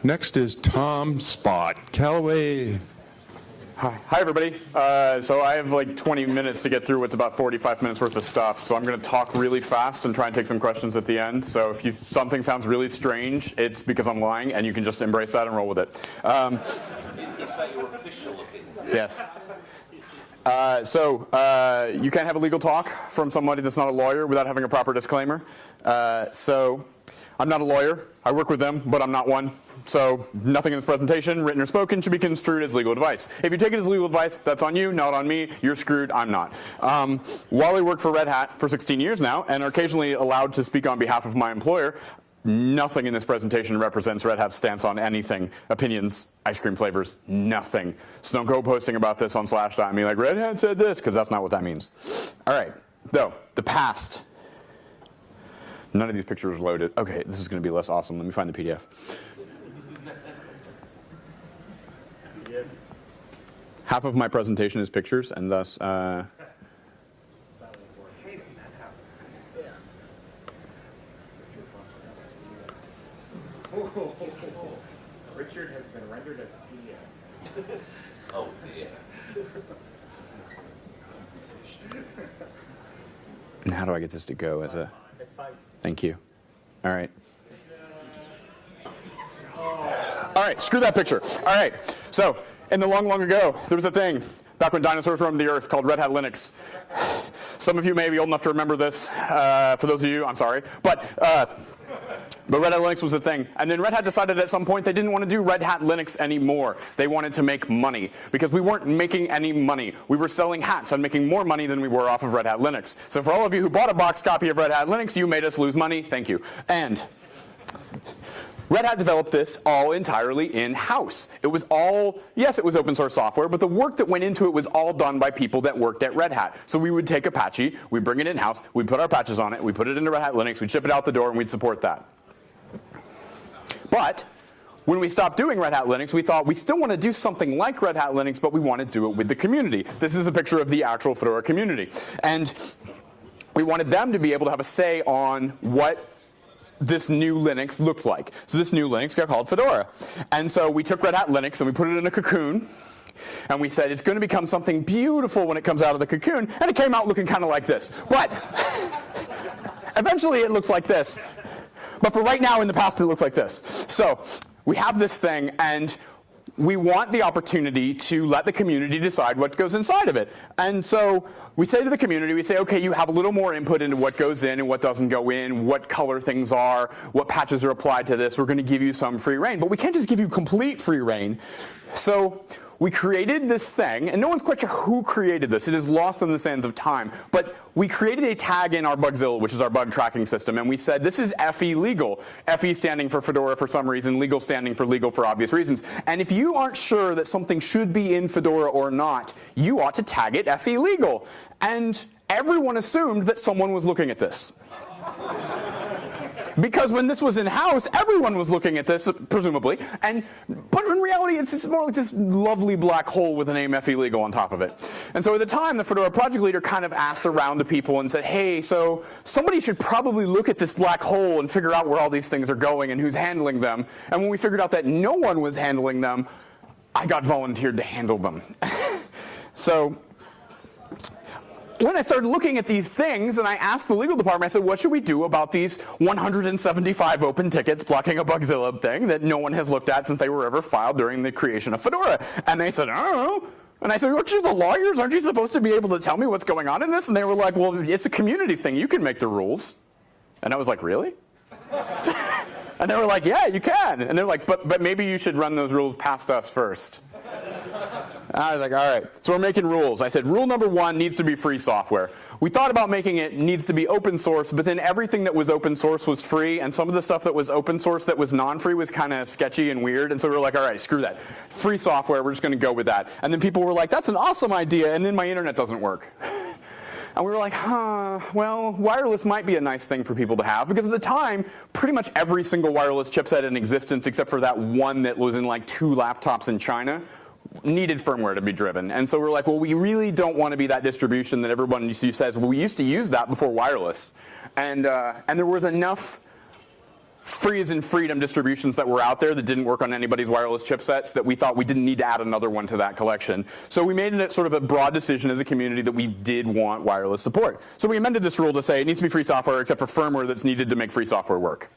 Next is Tom Spot. Callaway. Hi, everybody. So I have like 20 minutes to get through what's about 45 minutes worth of stuff. So I'm going to talk really fast and try and take some questions at the end. So if something sounds really strange, it's because I'm lying, and you can just embrace that and roll with it. Is that your official opinion? Yes. You can't have a legal talk from somebody that's not a lawyer without having a proper disclaimer. So I'm not a lawyer. I work with them, but I'm not one. So nothing in this presentation, written or spoken, should be construed as legal advice. If you take it as legal advice, that's on you, not on me. You're screwed. I'm not. While I work for Red Hat for 16 years now and are occasionally allowed to speak on behalf of my employer, nothing in this presentation represents Red Hat's stance on anything. Opinions, ice cream flavors, nothing. So don't go posting about this on Slashdot and be like, Red Hat said this, because that's not what that means. All right, though, the past. None of these pictures are loaded. OK, this is going to be less awesome. Let me find the PDF. Half of my presentation is pictures, and thus Richard has been rendered as a PDF. Oh, dear. And how do I get this to go as a... Thank you. All right. All right, screw that picture. All right, so in the long, long ago, there was a thing back when dinosaurs roamed the earth called Red Hat Linux. Some of you may be old enough to remember this. For those of you, I'm sorry. But Red Hat Linux was a thing. And then Red Hat decided at some point they didn't want to do Red Hat Linux anymore. They wanted to make money because we weren't making any money. We were selling hats and making more money than we were off of Red Hat Linux. So for all of you who bought a boxed copy of Red Hat Linux, you made us lose money. Thank you. And Red Hat developed this all entirely in-house. It was all, yes, it was open source software, but the work that went into it was all done by people that worked at Red Hat. So we would take Apache, we'd bring it in-house, we'd put our patches on it, we'd put it into Red Hat Linux, we'd ship it out the door, and we'd support that. But when we stopped doing Red Hat Linux, we thought we still want to do something like Red Hat Linux, but we want to do it with the community. This is a picture of the actual Fedora community. And we wanted them to be able to have a say on what this new Linux looked like. So this new Linux got called Fedora. And so we took Red Hat Linux and we put it in a cocoon. And we said it's going to become something beautiful when it comes out of the cocoon. And it came out looking kind of like this. But eventually it looks like this. But for right now, in the past, it looks like this. So we have this thing, and we want the opportunity to let the community decide what goes inside of it. And so we say to the community, we say, OK, you have a little more input into what goes in and what doesn't go in, what color things are, what patches are applied to this. We're going to give you some free reign. But we can't just give you complete free reign. So we created this thing, and no one's quite sure who created this. It is lost in the sands of time. But we created a tag in our Bugzilla, which is our bug tracking system, and we said this is FE legal. FE standing for Fedora for some reason, legal standing for legal for obvious reasons. And if you aren't sure that something should be in Fedora or not, you ought to tag it FE legal. And everyone assumed that someone was looking at this. Because when this was in-house, everyone was looking at this, presumably. But in reality, it's just more like this lovely black hole with the name FE Legal on top of it. And so at the time, the Fedora project leader kind of asked around to people and said, hey, so somebody should probably look at this black hole and figure out where all these things are going and who's handling them. And when we figured out that no one was handling them, I got volunteered to handle them. So when I started looking at these things, and I asked the legal department, I said, what should we do about these 175 open tickets blocking a Bugzilla thing that no one has looked at since they were ever filed during the creation of Fedora? And they said, I don't know. And I said, aren't you the lawyers? Aren't you supposed to be able to tell me what's going on in this? And they were like, well, it's a community thing. You can make the rules. And I was like, really? And they were like, yeah, you can. And they're like, but maybe you should run those rules past us first. I was like, all right. So we're making rules. I said, rule number 1 needs to be free software. We thought about making it needs to be open source, but then everything that was open source was free, and some of the stuff that was open source that was non-free was kind of sketchy and weird. And so we were like, all right, screw that. Free software, we're just going to go with that. And then people were like, that's an awesome idea, and then my internet doesn't work. And we were like, well, wireless might be a nice thing for people to have. Because at the time, pretty much every single wireless chipset in existence, except for that one that was in like 2 laptops in China, needed firmware to be driven. And so we're like, well, we really don't want to be that distribution that everyone says, well, we used to use that before wireless. And there was enough free as in freedom distributions that were out there that didn't work on anybody's wireless chipsets that we thought we didn't need to add another one to that collection. So we made it sort of a broad decision as a community that we did want wireless support. So we amended this rule to say it needs to be free software except for firmware that's needed to make free software work.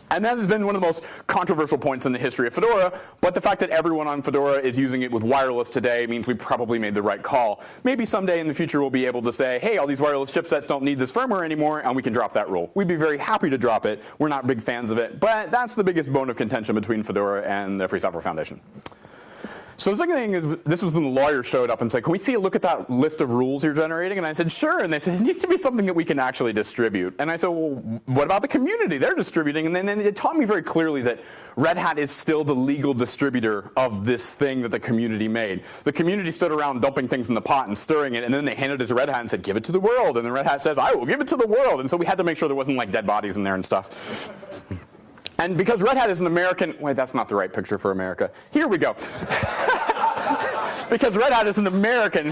And that has been one of the most controversial points in the history of Fedora, but the fact that everyone on Fedora is using it with wireless today means we probably made the right call. Maybe someday in the future we'll be able to say, hey, all these wireless chipsets don't need this firmware anymore, and we can drop that rule. We'd be very happy to drop it. We're not big fans of it, but that's the biggest bone of contention between Fedora and the Free Software Foundation. So the second thing is, this was when the lawyer showed up and said, can we see a look at that list of rules you're generating? And I said, sure. And they said, it needs to be something that we can actually distribute. And I said, well, what about the community? They're distributing. And then it taught me very clearly that Red Hat is still the legal distributor of this thing that the community made. The community stood around dumping things in the pot and stirring it, and then they handed it to Red Hat and said, give it to the world. And then Red Hat says, I will give it to the world. And so we had to make sure there wasn't like dead bodies in there and stuff. And because Red Hat is an American, wait, that's not the right picture for America. Here we go. Because Red Hat is an American,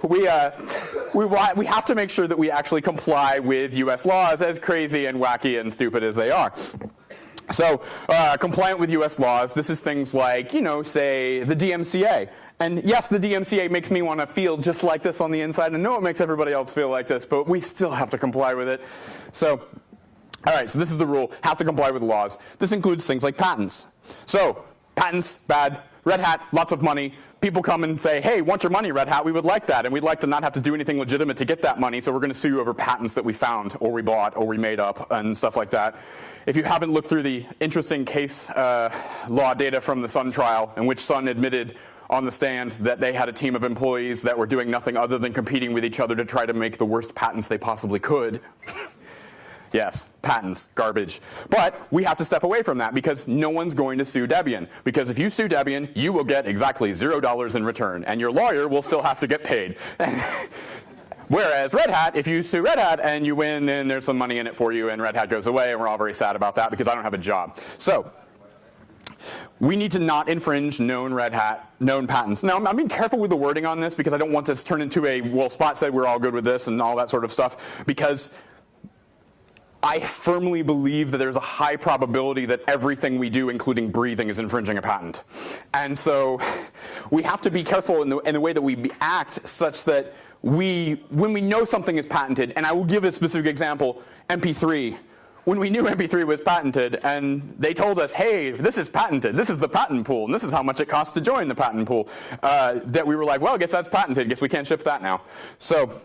we have to make sure that we actually comply with US laws, as crazy and wacky and stupid as they are. So compliant with US laws, this is things like, say the DMCA. And yes, the DMCA makes me want to feel just like this on the inside. And no, it makes everybody else feel like this, but we still have to comply with it. So, all right, so this is the rule, has to comply with the laws. This includes things like patents. So patents, bad. Red Hat, lots of money. People come and say, hey, want your money, Red Hat? We would like that. And we'd like to not have to do anything legitimate to get that money, so we're going to sue you over patents that we found or we bought or we made up and stuff like that. If you haven't looked through the interesting case law data from the Sun trial, in which Sun admitted on the stand that they had a team of employees that were doing nothing other than competing with each other to try to make the worst patents they possibly could. Yes, patents, garbage. But we have to step away from that because no one's going to sue Debian. Because if you sue Debian, you will get exactly $0 in return, and your lawyer will still have to get paid. Whereas Red Hat, if you sue Red Hat and you win, then there's some money in it for you, and Red Hat goes away, and we're all very sad about that because I don't have a job. So we need to not infringe known patents. Now, I'm being careful with the wording on this because I don't want this to turn into a, well, Spot said we're all good with this and all that sort of stuff, because I firmly believe that there's a high probability that everything we do, including breathing, is infringing a patent. And so we have to be careful in the way that we act such that when we know something is patented, and I will give a specific example, MP3. When we knew MP3 was patented and they told us, hey, this is patented, this is the patent pool, and this is how much it costs to join the patent pool, that we were like, well, I guess that's patented, guess we can't ship that now. So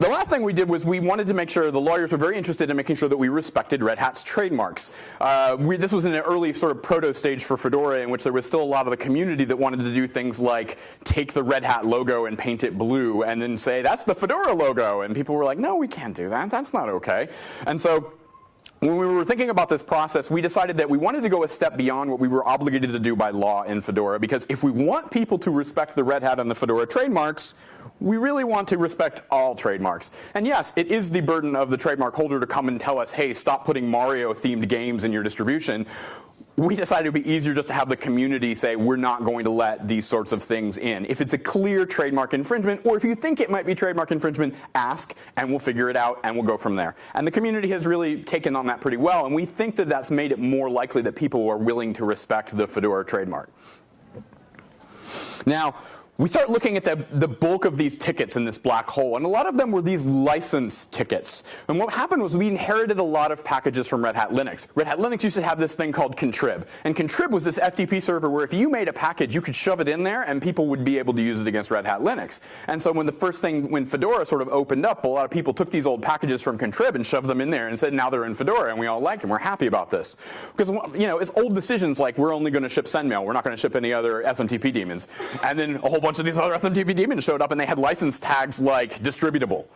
the last thing we did was we wanted to make sure the lawyers were very interested in making sure that we respected Red Hat's trademarks. This was in an early sort of proto stage for Fedora in which there was still a lot of the community that wanted to do things like take the Red Hat logo and paint it blue and then say, that's the Fedora logo. And people were like, no, we can't do that. That's not OK. And so when we were thinking about this process, we decided that we wanted to go a step beyond what we were obligated to do by law in Fedora, because if we want people to respect the Red Hat and the Fedora trademarks, we really want to respect all trademarks. And yes, it is the burden of the trademark holder to come and tell us, hey, stop putting Mario-themed games in your distribution. We decided it would be easier just to have the community say, we're not going to let these sorts of things in. If it's a clear trademark infringement, or if you think it might be trademark infringement, ask, and we'll figure it out, and we'll go from there. And the community has really taken on that pretty well, and we think that that's made it more likely that people are willing to respect the Fedora trademark. Now, we start looking at the bulk of these tickets in this black hole, and a lot of them were these license tickets. And what happened was we inherited a lot of packages from Red Hat Linux. Red Hat Linux used to have this thing called Contrib. And Contrib was this FTP server where if you made a package, you could shove it in there, and people would be able to use it against Red Hat Linux. And so when Fedora sort of opened up, a lot of people took these old packages from Contrib and shoved them in there and said, now they're in Fedora, and we all like them. We're happy about this. Because it's old decisions like we're only going to ship SendMail. We're not going to ship any other SMTP daemons. And then a whole bunch of these other SMTP daemons showed up, and they had license tags like distributable.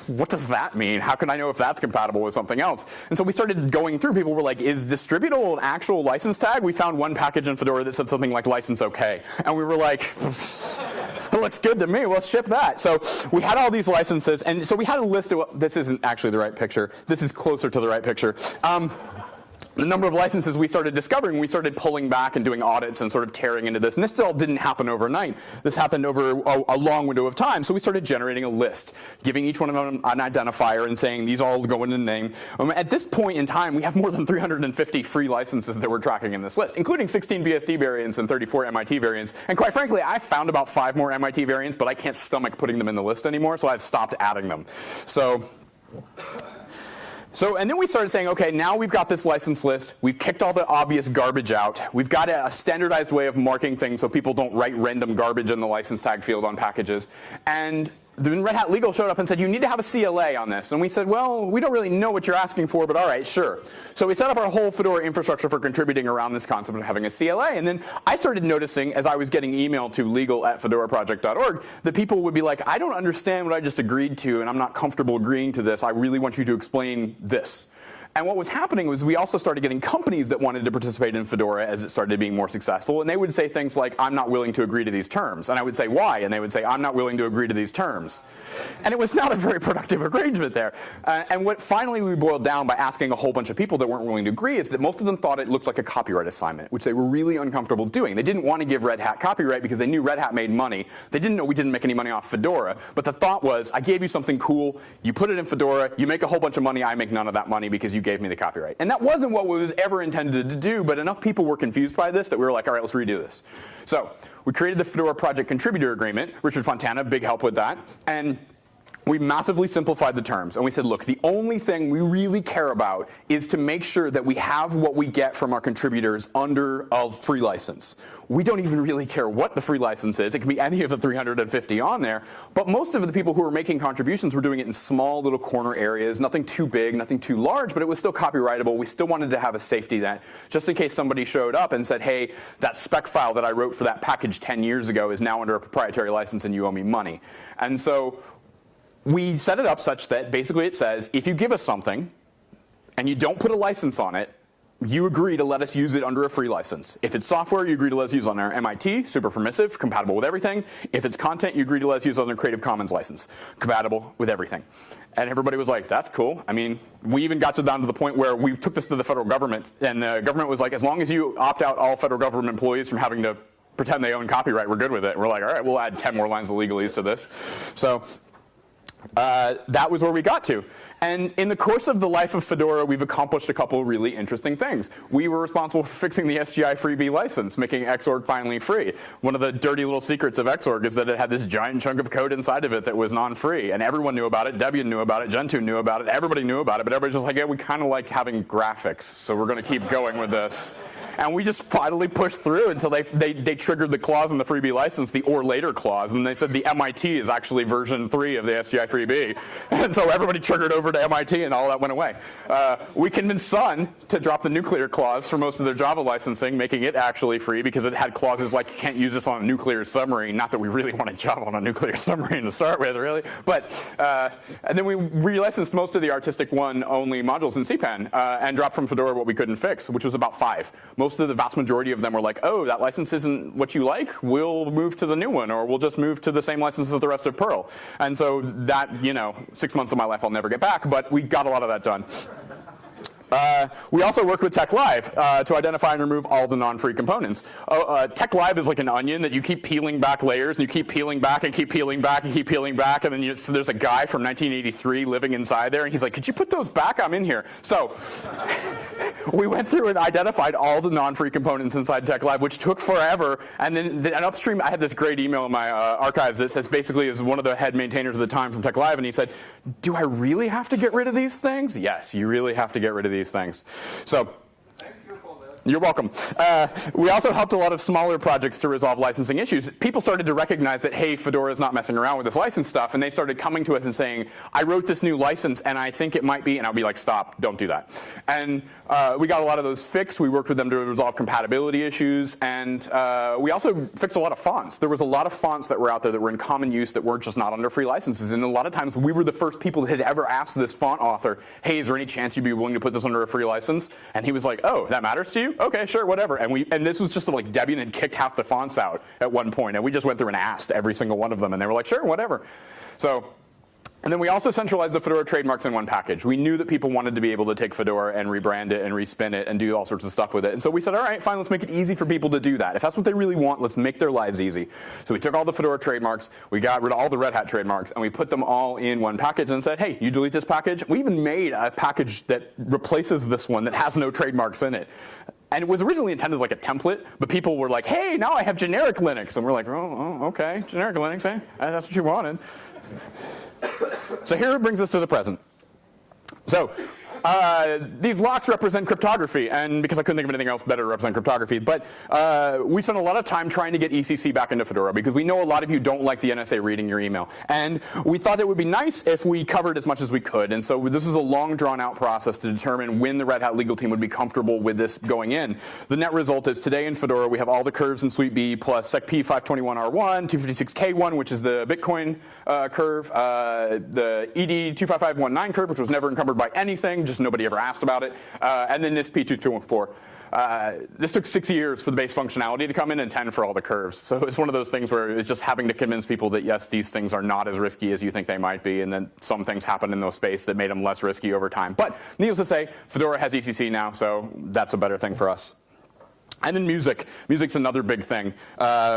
What does that mean? How can I know if that's compatible with something else? And so we started going through. People were like, is distributable an actual license tag? We found one package in Fedora that said something like license OK. And we were like, it looks good to me. Let's ship that. So we had all these licenses. And so we had a list of, this isn't actually the right picture. This is closer to the right picture. the number of licenses we started discovering, we started pulling back and doing audits and sort of tearing into this. And this still didn't happen overnight. This happened over a long window of time. So we started generating a list, giving each one of them an identifier and saying these all go in the name. At this point in time, we have more than 350 free licenses that we're tracking in this list, including 16 BSD variants and 34 MIT variants. And quite frankly, I found about 5 more MIT variants, but I can't stomach putting them in the list anymore, so I've stopped adding them. And then we started saying, okay, now we've got this license list. We've kicked all the obvious garbage out. We've got a standardized way of marking things so people don't write random garbage in the license tag field on packages. And then Red Hat Legal showed up and said, you need to have a CLA on this. And we said, well, we don't really know what you're asking for, but all right, sure. So we set up our whole Fedora infrastructure for contributing around this concept of having a CLA. And then I started noticing, as I was getting email to legal@fedoraproject.org, that people would be like, I don't understand what I just agreed to, and I'm not comfortable agreeing to this. I really want you to explain this. And what was happening was we also started getting companies that wanted to participate in Fedora as it started being more successful. And they would say things like, I'm not willing to agree to these terms. And I would say, why? And they would say, I'm not willing to agree to these terms. And it was not a very productive arrangement there. And what finally we boiled down by asking a whole bunch of people that weren't willing to agree is that most of them thought it looked like a copyright assignment, which they were really uncomfortable doing. They didn't want to give Red Hat copyright because they knew Red Hat made money. They didn't know we didn't make any money off Fedora. But the thought was, I gave you something cool. You put it in Fedora. You make a whole bunch of money. I make none of that money because you gave me the copyright. And that wasn't what was ever intended to do, but enough people were confused by this that we were like, all right, let's redo this. So we created the Fedora Project Contributor Agreement. Richard Fontana, big help with that. And we massively simplified the terms. And we said, look, the only thing we really care about is to make sure that we have what we get from our contributors under a free license. We don't even really care what the free license is. It can be any of the 350 on there. But most of the people who were making contributions were doing it in small little corner areas, nothing too big, nothing too large, but it was still copyrightable. We still wanted to have a safety net, just in case somebody showed up and said, hey, that spec file that I wrote for that package 10 years ago is now under a proprietary license and you owe me money. And so we set it up such that basically it says, if you give us something and you don't put a license on it, you agree to let us use it under a free license. If it's software, you agree to let us use it on our MIT, super permissive, compatible with everything. If it's content, you agree to let us use it on a Creative Commons license, compatible with everything. And everybody was like, that's cool. I mean, we even got down to the point where we took this to the federal government, and the government was like, as long as you opt out all federal government employees from having to pretend they own copyright, we're good with it. And we're like, all right, we'll add 10 more lines of legalese to this. So that was where we got to. And in the course of the life of Fedora, we've accomplished a couple of really interesting things. We were responsible for fixing the SGI FreeB license, making Xorg finally free. One of the dirty little secrets of Xorg is that it had this giant chunk of code inside of it that was non-free. And everyone knew about it. Debian knew about it. Gentoo knew about it. Everybody knew about it. But everybody's just like, yeah, we kind of like having graphics, so we're going to keep going with this. And we just finally pushed through until they triggered the clause in the FreeB license, the or later clause, and they said the MIT is actually version 3 of the SGI FreeB. And so everybody triggered over to MIT and all that went away. We convinced Sun to drop the nuclear clause for most of their Java licensing, making it actually free because it had clauses like you can't use this on a nuclear submarine. Not that we really wanted Java on a nuclear submarine to start with, really. But and then we relicensed most of the Artistic 1 only modules in CPAN and dropped from Fedora what we couldn't fix, which was about 5. Most of the vast majority of them were like, oh, that license isn't what you like, we'll move to the new one, or we'll just move to the same license as the rest of Perl. And so that, 6 months of my life I'll never get back, but we got a lot of that done. We also worked with TechLive to identify and remove all the non-free components. TechLive is like an onion that you keep peeling back layers, and you keep peeling back and keep peeling back and keep peeling back, and then so there's a guy from 1983 living inside there, and he's like, could you put those back? I'm in here. So we went through and identified all the non-free components inside TechLive, which took forever. And then upstream, I had this great email in my archives that says basically, it was one of the head maintainers at the time from TechLive, and he said, do I really have to get rid of these things? Yes, you really have to get rid of these things. So you're welcome. We also helped a lot of smaller projects to resolve licensing issues. People started to recognize that, hey, Fedora is not messing around with this license stuff, and they started coming to us and saying, I wrote this new license, and I think it might be, and I'll be like, stop, don't do that. And we got a lot of those fixed. We worked with them to resolve compatibility issues, and we also fixed a lot of fonts. There was a lot of fonts that were out there that were in common use that were just not under free licenses, and a lot of times we were the first people that had ever asked this font author, hey, is there any chance you'd be willing to put this under a free license? And he was like, oh, that matters to you? Okay, sure, whatever. And this was just like Debian had kicked half the fonts out at one point, and we just went through and asked every single one of them, and they were like, sure, whatever. So And then we also centralized the Fedora trademarks in one package. We knew that people wanted to be able to take Fedora and rebrand it and respin it and do all sorts of stuff with it. And so we said, all right, fine, let's make it easy for people to do that. If that's what they really want, let's make their lives easy. So we took all the Fedora trademarks, we got rid of all the Red Hat trademarks, and we put them all in one package and said, hey, you delete this package. We even made a package that replaces this one that has no trademarks in it. And it was originally intended like a template, but people were like, hey, now I have generic Linux. And we're like, oh okay, generic Linux, eh? That's what you wanted. So here it brings us to the present. So these locks represent cryptography, and because I couldn't think of anything else better to represent cryptography, but we spent a lot of time trying to get ECC back into Fedora because we know a lot of you don't like the NSA reading your email. And we thought it would be nice if we covered as much as we could. And so this is a long drawn out process to determine when the Red Hat legal team would be comfortable with this going in. The net result is today in Fedora we have all the curves in Suite B plus SecP 521R1, 256K1, which is the Bitcoin curve, the ED 25519 curve, which was never encumbered by anything, just nobody ever asked about it, and then NIST P2214. This took 6 years for the base functionality to come in and 10 for all the curves. So it's one of those things where it's just having to convince people that yes, these things are not as risky as you think they might be, and then some things happened in those space that made them less risky over time. But needless to say, Fedora has ECC now, so that's a better thing for us. And then music. Music's another big thing.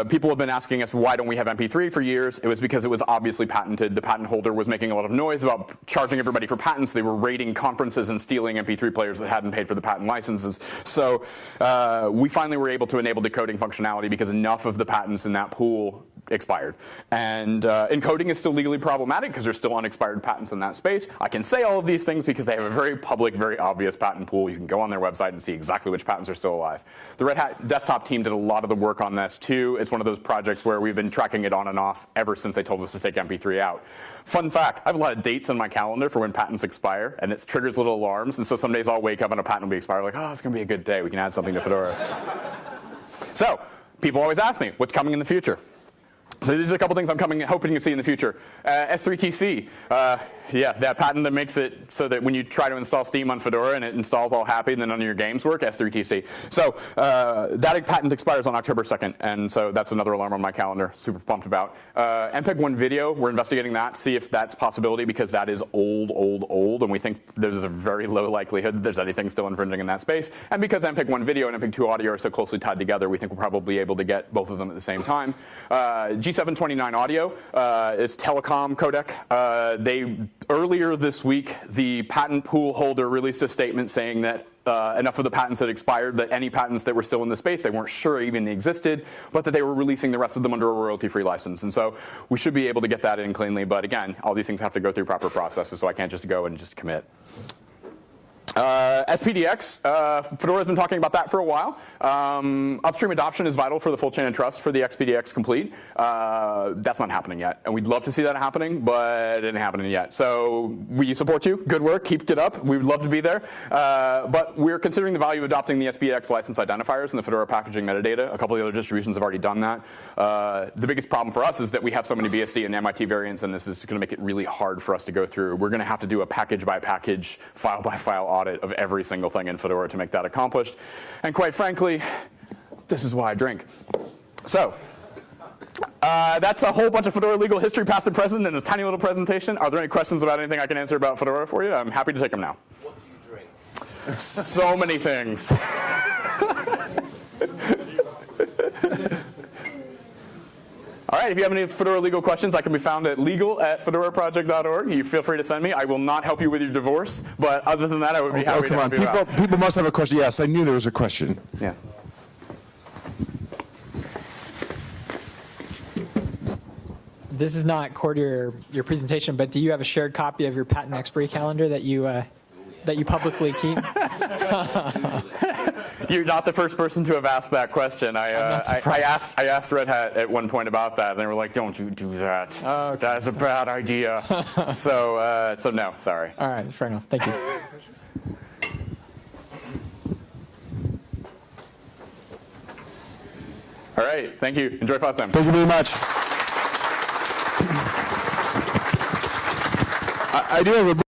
People have been asking us, why don't we have MP3 for years? It was because it was obviously patented. The patent holder was making a lot of noise about charging everybody for patents. They were raiding conferences and stealing MP3 players that hadn't paid for the patent licenses. So we finally were able to enable decoding functionality because enough of the patents in that pool expired. And encoding is still legally problematic because there's still unexpired patents in that space. I can say all of these things because they have a very public, very obvious patent pool. You can go on their website and see exactly which patents are still alive. The Red Hat desktop team did a lot of the work on this too. It's one of those projects where we've been tracking it on and off ever since they told us to take MP3 out. Fun fact, I have a lot of dates on my calendar for when patents expire, and it triggers little alarms. And so some days I'll wake up and a patent will be expired, like, oh, it's going to be a good day. We can add something to Fedora. So people always ask me, what's coming in the future? So these are a couple things I'm hoping to see in the future. S3TC, yeah, that patent that makes it so that when you try to install Steam on Fedora and it installs all happy and then none of your games work, S3TC. So that patent expires on October 2nd, and so that's another alarm on my calendar, super pumped about. MPEG-1 video, we're investigating that, see if that's a possibility because that is old, and we think there's a very low likelihood that there's anything still infringing in that space. And because MPEG-1 video and MPEG-2 audio are so closely tied together, we think we'll probably be able to get both of them at the same time. G729 audio is telecom codec. Earlier this week, the patent pool holder released a statement saying that enough of the patents had expired, that any patents that were still in the space, they weren't sure even existed, but that they were releasing the rest of them under a royalty-free license. And so we should be able to get that in cleanly. But again, all these things have to go through proper processes, so I can't just go and just commit. SPDX, Fedora's been talking about that for a while. Upstream adoption is vital for the full chain of trust for the XPDX complete. That's not happening yet, and we'd love to see that happening, but it isn't happening yet. So we support you. Good work. Keep it up. We would love to be there. But we're considering the value of adopting the SPDX license identifiers in the Fedora packaging metadata. A couple of the other distributions have already done that. The biggest problem for us is that we have so many BSD and MIT variants, and this is going to make it really hard for us to go through. We're going to have to do a package by package, file by file audit of every single thing in Fedora to make that accomplished. And quite frankly, this is why I drink. So that's a whole bunch of Fedora legal history, past and present, in a tiny little presentation. Are there any questions about anything I can answer about Fedora for you? I'm happy to take them now. What do you drink? So many things. All right, if you have any Fedora legal questions, I can be found at legal@fedoraproject.org. You feel free to send me. I will not help you with your divorce, but other than that, I would be happy to help you out. People must have a question. Yes, I knew there was a question. Yes. This is not core to your presentation, but do you have a shared copy of your patent expiry calendar that you publicly keep? You're not the first person to have asked that question. I asked Red Hat at one point about that, and they were like, "Don't you do that? Oh, okay. That's a bad idea." So no, sorry. All right, fair enough. Thank you. All right, thank you. Enjoy FOSDEM. Thank you very much. I do have a